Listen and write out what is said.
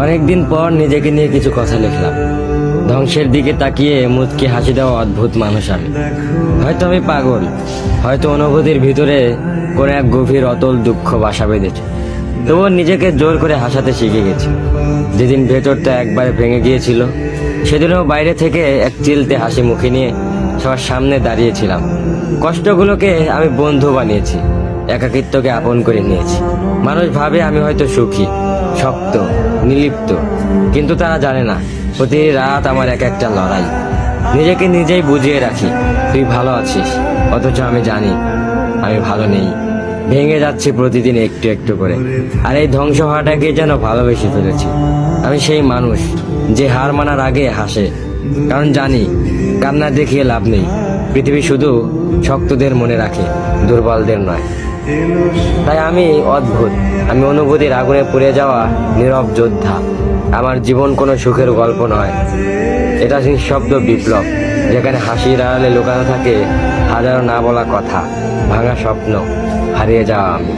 অনেকদিন পর নিজেকে নিয়ে কিছু কথা লিখলাম। ধ্বংসের দিকে তাকিয়ে মুচকি হাসি দেওয়া অদ্ভুত মানুষ আমি। হয়তো আমি পাগল, হয়তো অনুভূতির ভিতরে কোনো এক গভীর অতল দুঃখ বাসা বেঁধেছে। তবুও নিজেকে জোর করে হাসাতে শিখে গেছি। যেদিন ভেতরটা একবারে ভেঙে গিয়েছিল, সেদিনও বাইরে থেকে এক চিলতে হাসি মুখে নিয়ে সবার সামনে দাঁড়িয়েছিলাম। কষ্টগুলোকে আমি বন্ধু বানিয়েছি, একাকিত্বকে আপন করে নিয়েছি। মানুষ ভাবে আমি হয়তো সুখী, শক্ত, নির্লিপ্ত, কিন্তু তারা জানে না প্রতি রাত আমার এক একটা লড়াই। নিজেকে নিজেই বুঝিয়ে রাখি তুই ভালো আছিস, অথচ আমি জানি আমি ভালো নেই। ভেঙে যাচ্ছে প্রতিদিন একটু একটু করে, আর এই ধ্বংস হওয়াটাকে যেন ভালোবেসে ফেলেছি। আমি সেই মানুষ যে হার মানার আগে হাসে, কারণ জানি কান্না দেখিয়ে লাভ নেই। পৃথিবী শুধু শক্তদের মনে রাখে, দুর্বলদের নয়। তাই আমি অদ্ভুত, আমি অনুভূতির আগুনে পুড়ে যাওয়া নীরব যোদ্ধা। আমার জীবন কোনো সুখের গল্প নয়, এটা নিঃশব্দ বিপ্লব, যেখানে হাসির আড়ালে লুকানো থাকে হাজারো না বলা কথা, ভাঙা স্বপ্ন, হারিয়ে যাওয়া আমি।